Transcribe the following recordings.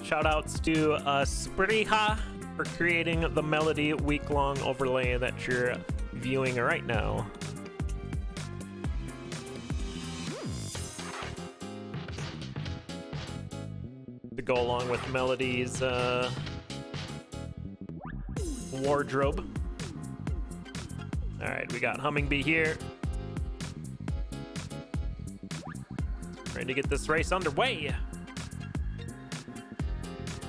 Shout outs to Spriha for creating the Melody week-long overlay that you're viewing right now. To go along with Melody's wardrobe. Alright, we got HummingBee here. Ready to get this race underway.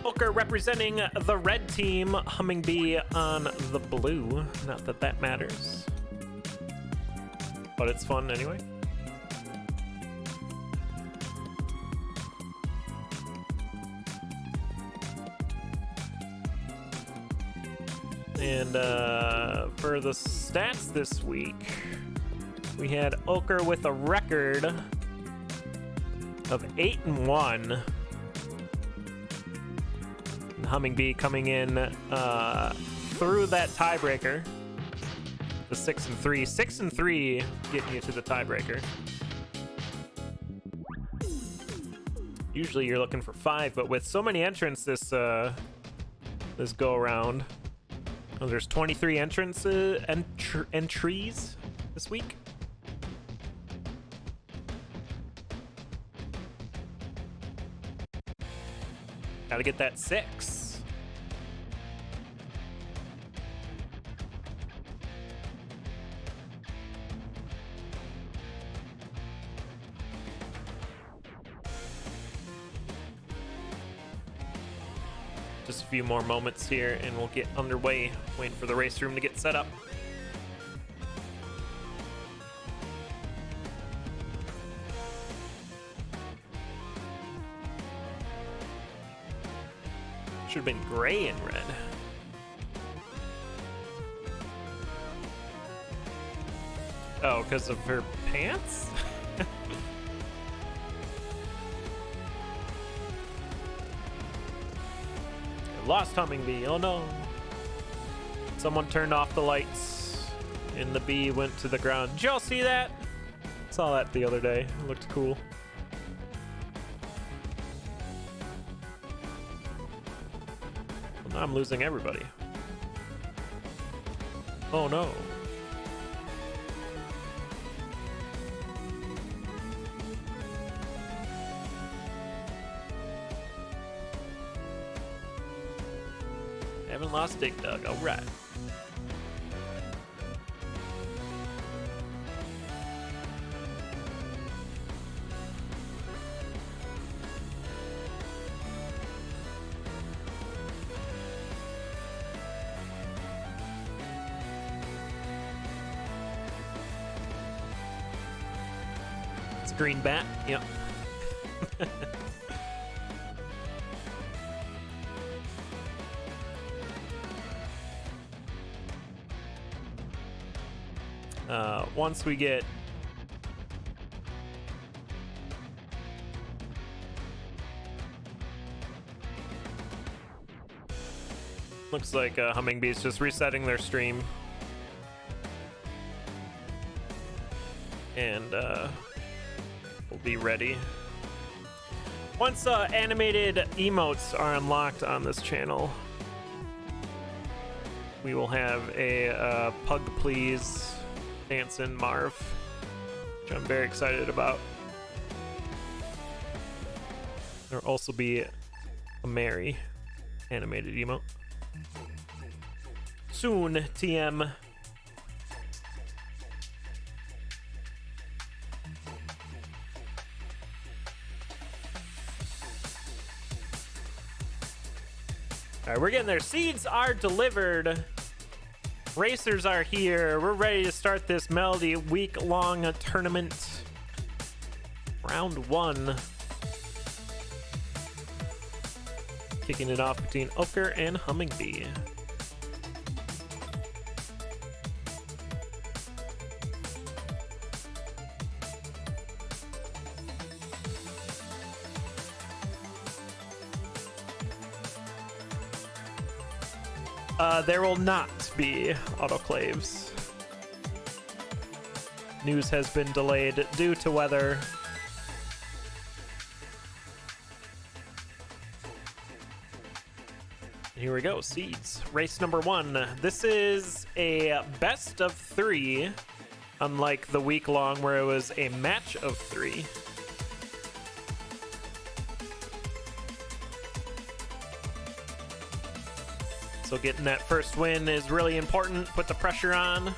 Ocre representing the red team, HummingBee on the blue. Not that that matters, but it's fun anyway. And for the stats this week, we had Ocre with a record of 8-1. HummingBee coming in through that tiebreaker, the 6-3. 6-3 getting you to the tiebreaker. Usually you're looking for 5, but with so many entrants this go around, there's 23 entries this week. Gotta get that 6. Just a few more moments here and we'll get underway. Waiting for the race room to get set up. Should have been gray and red. Oh, because of her pants? I lost HummingBee, oh no. Someone turned off the lights and the bee went to the ground. Did y'all see that? Saw that the other day, it looked cool. I'm losing everybody. Oh no. Haven't lost Dig Dug, alright. Green bat, yep. Once we get looks like HummingBee's just resetting their stream and we'll be ready. Once animated emotes are unlocked on this channel, we will have a Pug Please Dancin' Marv, which I'm very excited about. There'll also be a Mary animated emote. Soon, TM. Alright, we're getting there. Seeds are delivered. Racers are here. We're ready to start this Melody week-long tournament. Round 1. Kicking it off between Ocre and HummingBee. There will not be autoclaves. News has been delayed due to weather. Here we go, seeds. Race number 1. This is a best of 3, unlike the week-long where it was a match of 3. So getting that first win is really important. Put the pressure on.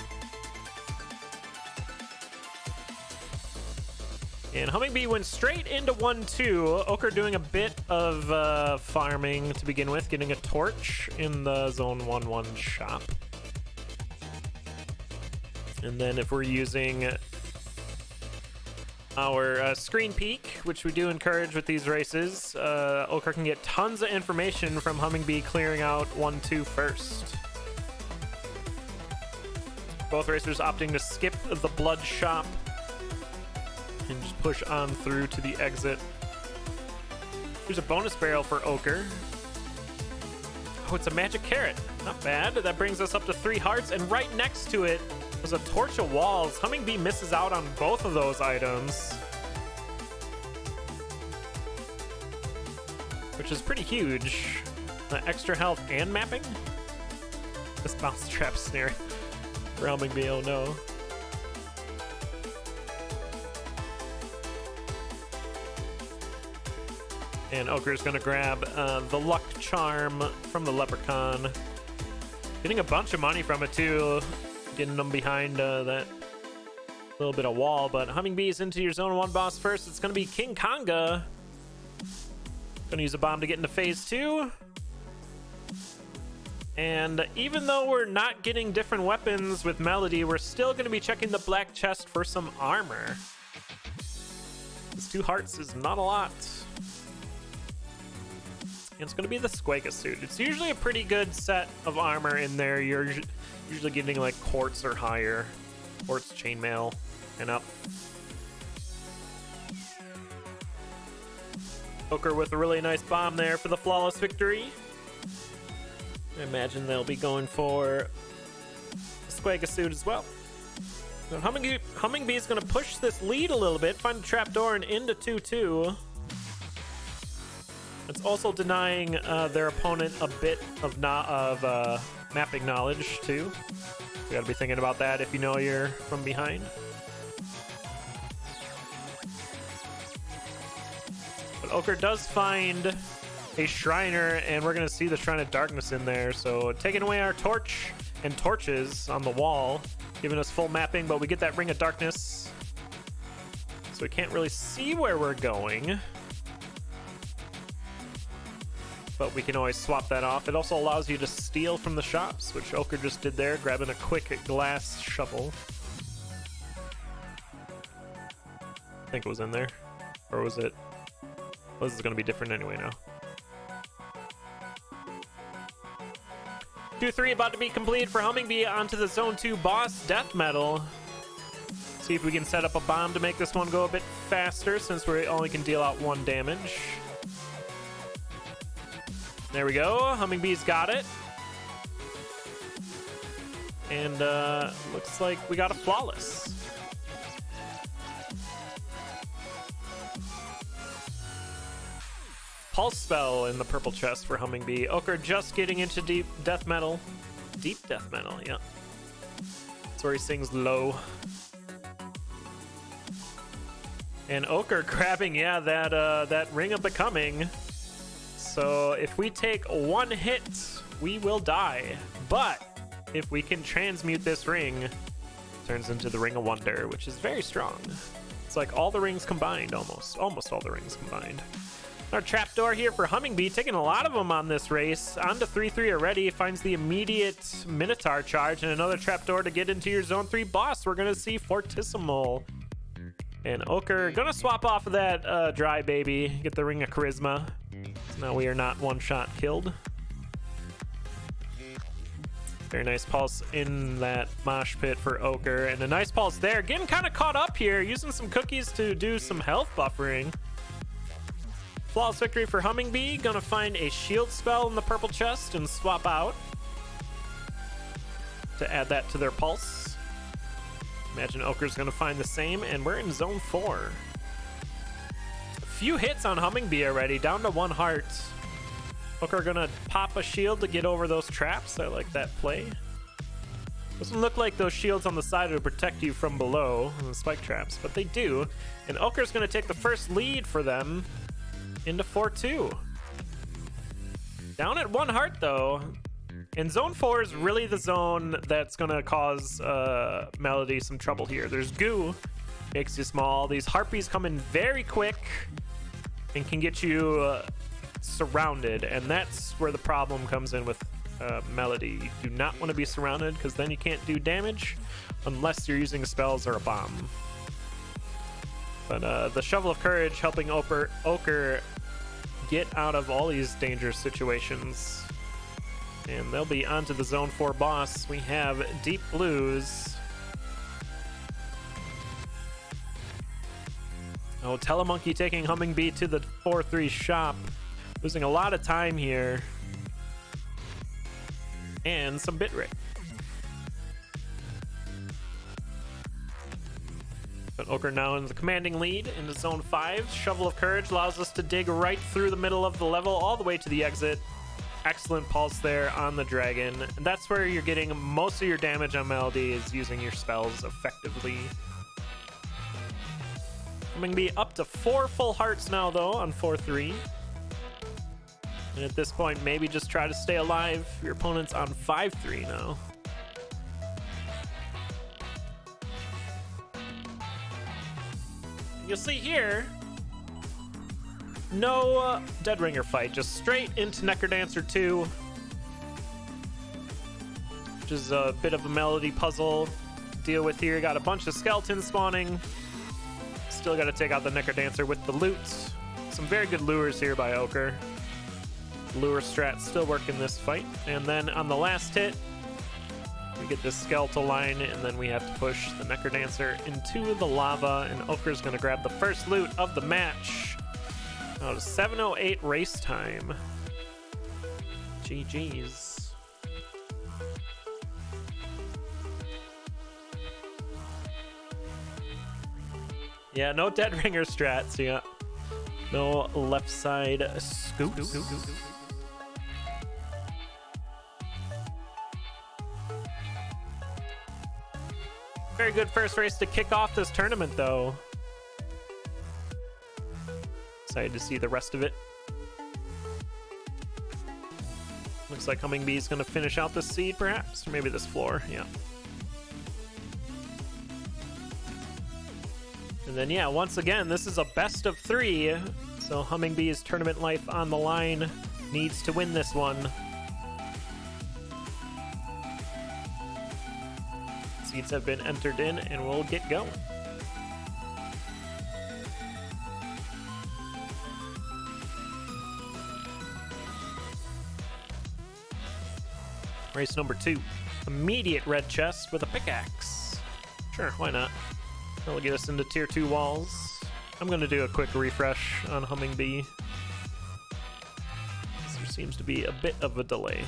And HummingBee went straight into 1-2. Ocre doing a bit of farming to begin with, getting a torch in the zone 1-1 shop. And then if we're using our screen peek, which we do encourage with these races, Ocre can get tons of information from HummingBee clearing out 1-2 first. Both racers opting to skip the blood shop and just push on through to the exit. Here's a bonus barrel for Ocre. Oh, it's a magic carrot. Not bad. That brings us up to 3 hearts, and right next to it was a torch of walls. HummingBee misses out on both of those items, which is pretty huge. Extra health and mapping? This bounce trap snare for HummingBee, oh no. And Ocre's gonna grab the luck charm from the leprechaun. Getting a bunch of money from it too. Getting them behind that little bit of wall. But HummingBee's into your zone 1 boss first. It's gonna be King Konga. Gonna use a bomb to get into phase 2. And even though we're not getting different weapons with Melody, we're still gonna be checking the black chest for some armor. This 2 hearts is not a lot. It's going to be the Squega suit. It's usually a pretty good set of armor in there. You're usually getting like quartz or higher. Quartz, chainmail, and up. Ocre with a really nice bomb there for the flawless victory. I imagine they'll be going for the Squega suit as well. So HummingBee is going to push this lead a little bit, find a trapdoor and into 2-2. It's also denying their opponent a bit of mapping knowledge, too. You gotta be thinking about that if you know you're from behind. But Ocre does find a Shriner, and we're gonna see the Shrine of Darkness in there. So taking away our torch and torches on the wall, giving us full mapping, but we get that Ring of Darkness. So we can't really see where we're going. But we can always swap that off. It also allows you to steal from the shops, which Ocre just did there, grabbing a quick glass shovel. I think it was in there. Or was it? Well, this is going to be different anyway now. 2-3 about to be completed for HummingBee onto the Zone 2 boss, Death Metal. See if we can set up a bomb to make this one go a bit faster, since we only can deal out 1 damage. There we go. HummingBee's got it. And looks like we got a flawless. Pulse spell in the purple chest for HummingBee. Ocre just getting into deep death metal. Deep death metal, yeah. That's where he sings low. And Ocre grabbing, yeah, that Ring of Becoming. So if we take 1 hit, we will die. But if we can transmute this ring, it turns into the Ring of Wonder, which is very strong. It's like all the rings combined, almost all the rings combined. Our trapdoor here for HummingBee, taking a lot of them on this race. On to 3-3 already, finds the immediate Minotaur charge and another trapdoor to get into your Zone 3 boss. We're gonna see Fortissimo. And Ocre gonna swap off of that Dry Baby, get the Ring of Charisma. So now we are not one-shot killed. Very nice pulse in that mosh pit for Ocre, and a nice pulse there. Getting kind of caught up here, using some cookies to do some health buffering. Flawless victory for HummingBee. Gonna find a shield spell in the purple chest and swap out to add that to their pulse. Imagine Ocre's gonna find the same, and we're in Zone 4. A few hits on HummingBee already, down to 1 heart. Ocre gonna pop a shield to get over those traps. I like that play. Doesn't look like those shields on the side would protect you from below, the spike traps, but they do. And Ocre's gonna take the first lead for them into 4-2. Down at 1 heart though. And zone 4 is really the zone that's gonna cause Melody some trouble here. There's goo, makes you small. These harpies come in very quick and can get you surrounded, and that's where the problem comes in with Melody. You do not want to be surrounded because then you can't do damage unless you're using spells or a bomb. But the Shovel of Courage helping Ocre get out of all these dangerous situations. And they'll be onto the Zone 4 boss. We have Deep Blues. Oh, Telemonkey taking HummingBee to the 4-3 shop. Losing a lot of time here. And some bit rate. But Ocre now in the commanding lead into Zone 5. Shovel of Courage allows us to dig right through the middle of the level all the way to the exit. Excellent pulse there on the dragon. And that's where you're getting most of your damage on Melody, is using your spells effectively. HummingBee up to 4 full hearts now though on 4-3. And at this point, maybe just try to stay alive. Your opponent's on 5-3 now. You'll see here, no Dead Ringer fight, just straight into Necrodancer 2, which is a bit of a Melody puzzle to deal with here. Got a bunch of skeletons spawning. Still got to take out the Necrodancer with the loot. Some very good lures here by Ocre. Lure strat still working this fight. And then on the last hit, we get this skeletal line, and then we have to push the Necrodancer into the lava, and Ocre's going to grab the first loot of the match. Oh, 7:08 race time. GG's. Yeah, no Dead Ringer strats. Yeah, no left side scoops. Very good first race to kick off this tournament, though. Excited to see the rest of it. Looks like HummingBee is going to finish out this seed, perhaps, or maybe this floor. Yeah. And then, yeah, once again, this is a best of 3, so HummingBee's tournament life on the line, needs to win this one. Seeds have been entered in, and we'll get going. Race number 2. Immediate red chest with a pickaxe. Sure, why not? That'll get us into tier 2 walls. I'm going to do a quick refresh on HummingBee. There seems to be a bit of a delay.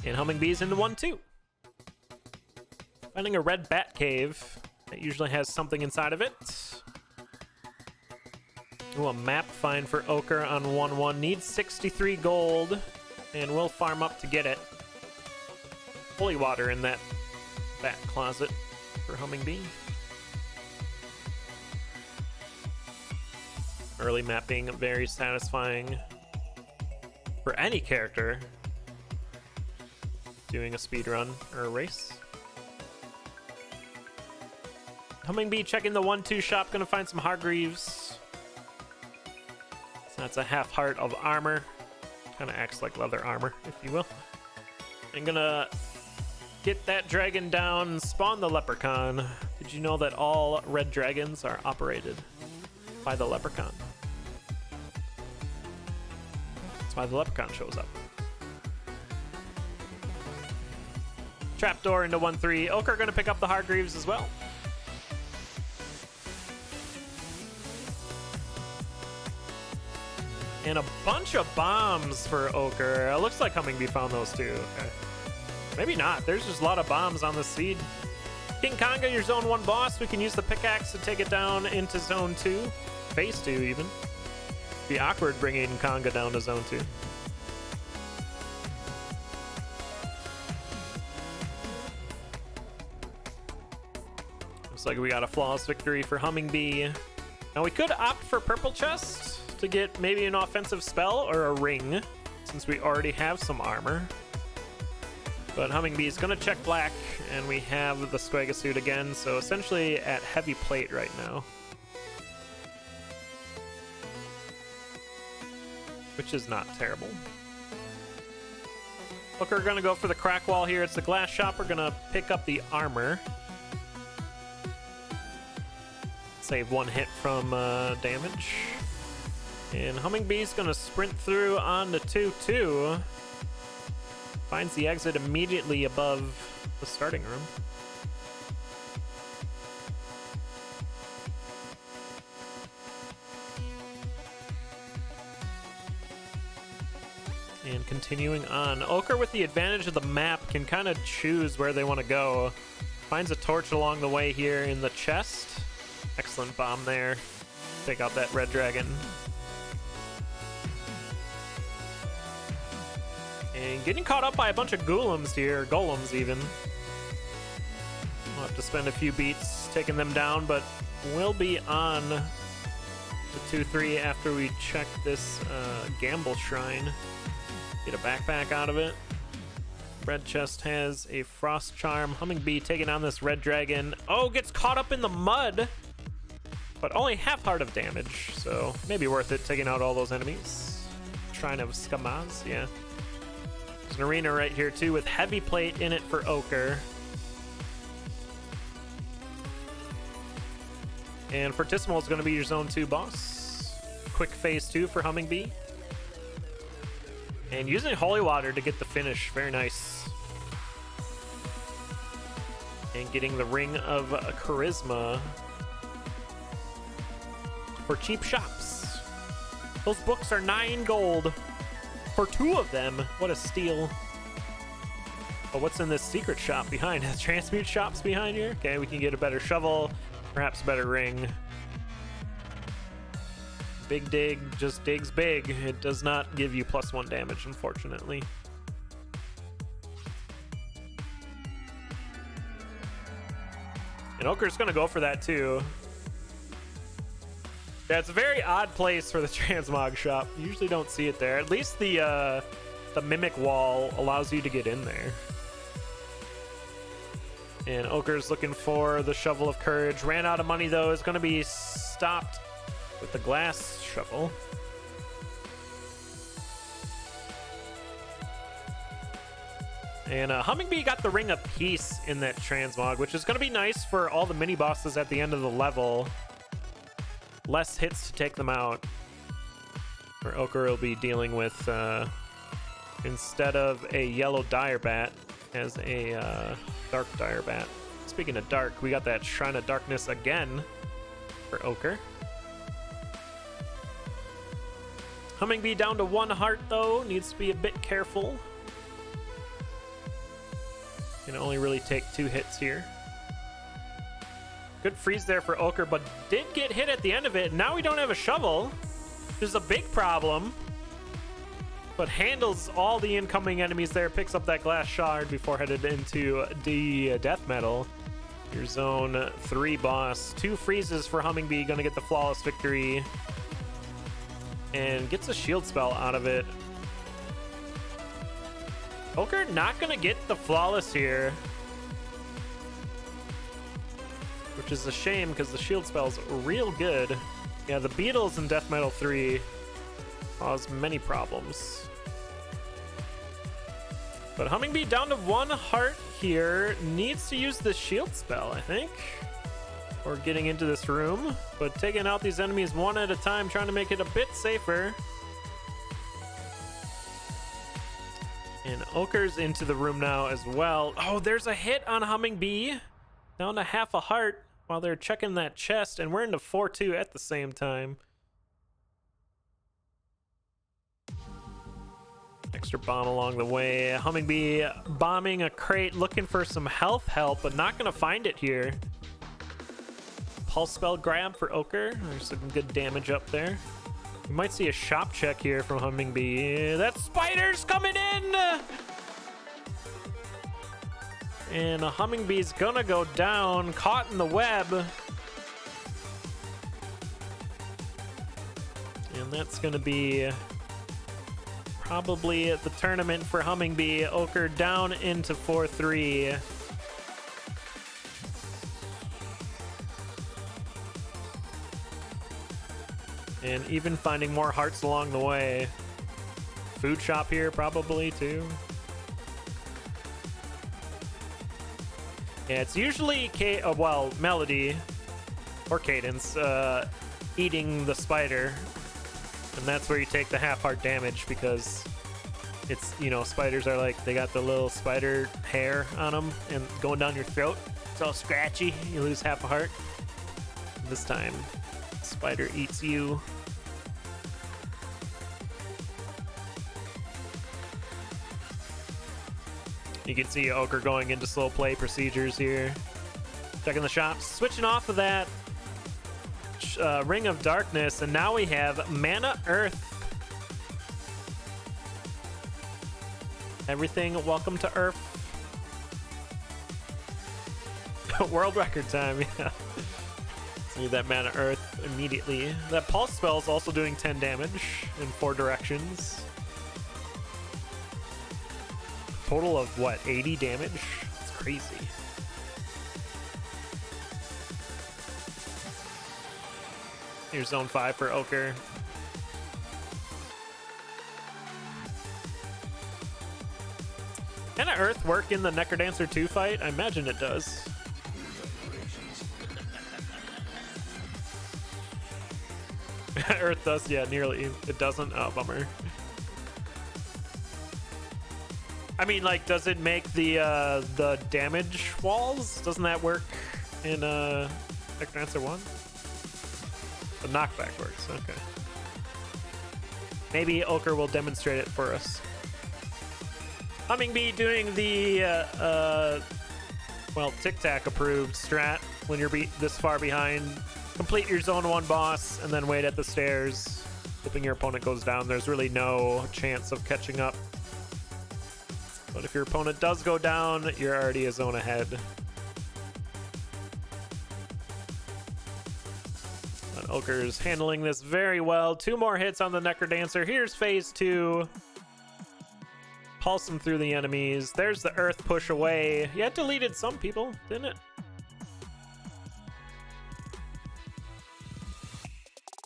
And HummingBee's into 1-2. Finding a red bat cave that usually has something inside of it. Ooh, a map find for Ocre on 1-1. Needs 63 gold, and we'll farm up to get it. Holy water in that bat closet for HummingBee. Early mapping, very satisfying for any character doing a speed run or a race. HummingBee checking the 1-2 shop, gonna find some Hargreaves. So that's a half heart of armor. Kind of acts like leather armor, if you will. I'm gonna get that dragon down and spawn the leprechaun. Did you know that all red dragons are operated by the leprechaun? That's why the leprechaun shows up. Trapdoor into 1-3. Ocre gonna pick up the Hargreaves as well. And a bunch of bombs for Ocre. It looks like HummingBee found those too. Okay. Maybe not. There's just a lot of bombs on the seed. King Konga, your zone 1 boss. We can use the pickaxe to take it down into zone 2. Phase 2 even. Be awkward bringing Konga down to zone 2. Looks like we got a flawless victory for HummingBee. Now we could opt for purple chest to get maybe an offensive spell or a ring, since we already have some armor. But HummingBee is going to check black, and we have the Squega suit again, so essentially at heavy plate right now. Which is not terrible. Look, we're going to go for the crack wall here. It's the glass shop. We're going to pick up the armor. Save 1 hit from damage. And HummingBee's going to sprint through on the 2-2. Finds the exit immediately above the starting room. And continuing on. Ocre, with the advantage of the map, can kind of choose where they want to go. Finds a torch along the way here in the chest. Excellent bomb there. Take out that red dragon. And getting caught up by a bunch of golems here, golems even. We'll have to spend a few beats taking them down, but we'll be on the 2-3 after we check this gamble shrine. Get a backpack out of it. Red chest has a frost charm. HummingBee taking on this red dragon. Oh, gets caught up in the mud, but only half heart of damage, so maybe worth it taking out all those enemies. Shrine of Skamaz, yeah. There's an arena right here too with heavy plate in it for Ocre. And Fortissimo is going to be your zone 2 boss. Quick phase 2 for HummingBee. And using holy water to get the finish, very nice. And getting the ring of charisma for cheap shops. Those books are 9 gold for 2 of them. What a steal. But what's in this secret shop behind? Transmute shops behind here? Okay, we can get a better shovel, perhaps a better ring. Big dig just digs big. It does not give you +1 damage, unfortunately. And Ocre's gonna go for that too. Yeah, it's a very odd place for the transmog shop. You usually don't see it there. At least the mimic wall allows you to get in there. And Ocre's looking for the shovel of courage. Ran out of money though. Is gonna be stopped with the glass shovel. And HummingBee got the Ring of Peace in that transmog, which is going to be nice for all the mini bosses at the end of the level. Less hits to take them out. Where Ocre will be dealing with, instead of a yellow dire bat, as a dark dire bat. Speaking of dark, we got that Shrine of Darkness again for Ocre. HummingBee down to 1 heart though, needs to be a bit careful. Can only really take 2 hits here. Good freeze there for Ocre, but did get hit at the end of it. Now we don't have a shovel, which is a big problem. But handles all the incoming enemies there, picks up that glass shard before headed into the death metal. Your zone 3 boss. 2 freezes for HummingBee, gonna get the flawless victory. And gets a shield spell out of it. Ocre not gonna get the flawless here, which is a shame because the shield spell's real good. Yeah, the beetles in Death Metal 3 cause many problems. But HummingBee down to 1 heart here, needs to use the shield spell, I think, or getting into this room, but taking out these enemies one at a time, trying to make it a bit safer. And Ocre's into the room now as well. Oh, there's a hit on HummingBee. Down to half a heart while they're checking that chest, and we're into 4-2 at the same time. Extra bomb along the way. HummingBee bombing a crate, looking for some health help, but not gonna find it here. Pulse spell grab for Ocre. There's some good damage up there. We might see a shop check here from HummingBee. That spider's coming in! And a HummingBee's gonna go down, caught in the web. And that's gonna be probably the tournament for HummingBee. Ocre down into 4-3. And even finding more hearts along the way. Food shop here probably too. Yeah, it's usually Melody or Cadence eating the spider. And that's where you take the half heart damage, because it's, you know, spiders are like, they got the little spider hair on them and going down your throat. It's all scratchy. You lose half a heart. This time, spider eats you. You can see Ocre going into slow play procedures here. Checking the shops. Switching off of that Ring of Darkness, and now we have Mana Earth. Everything, welcome to Earth. World record time, yeah. So need that Mana Earth immediately. That Pulse spell is also doing 10 damage in 4 directions. Total of what, 80 damage? That's crazy. Here's zone 5 for Ocre. Can Earth work in the Necrodancer 2 fight? I imagine it does. Earth does, yeah, nearly. It doesn't? Oh, bummer. I mean, like, does it make the damage walls? Doesn't that work in Necrodancer 1? The knockback works, okay. Maybe Ocre will demonstrate it for us. HummingBee doing the, well, Tic Tac approved strat when you're this far behind. Complete your zone 1 boss and then wait at the stairs. Hoping your opponent goes down. There's really no chance of catching up. But if your opponent does go down, you're already a zone ahead. But Ocre's handling this very well. 2 more hits on the Necrodancer. Here's phase 2. Pulse him through the enemies. There's the Earth push away. Yeah, it deleted some people, didn't it?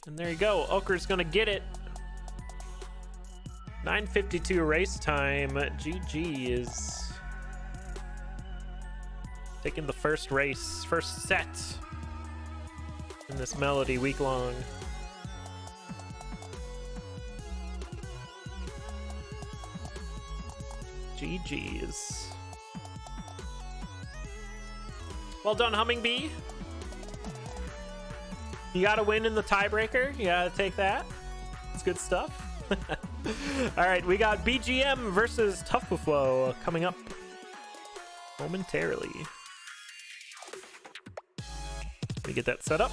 And there you go. Ocre's gonna get it. 9:52 race time. GG is taking the first race, first set in this Melody week long. GG's. Well done, HummingBee. You gotta win in the tiebreaker. You gotta take that. It's good stuff. All right, we got BGM versus Tough Buffalo coming up momentarily. Let me get that set up.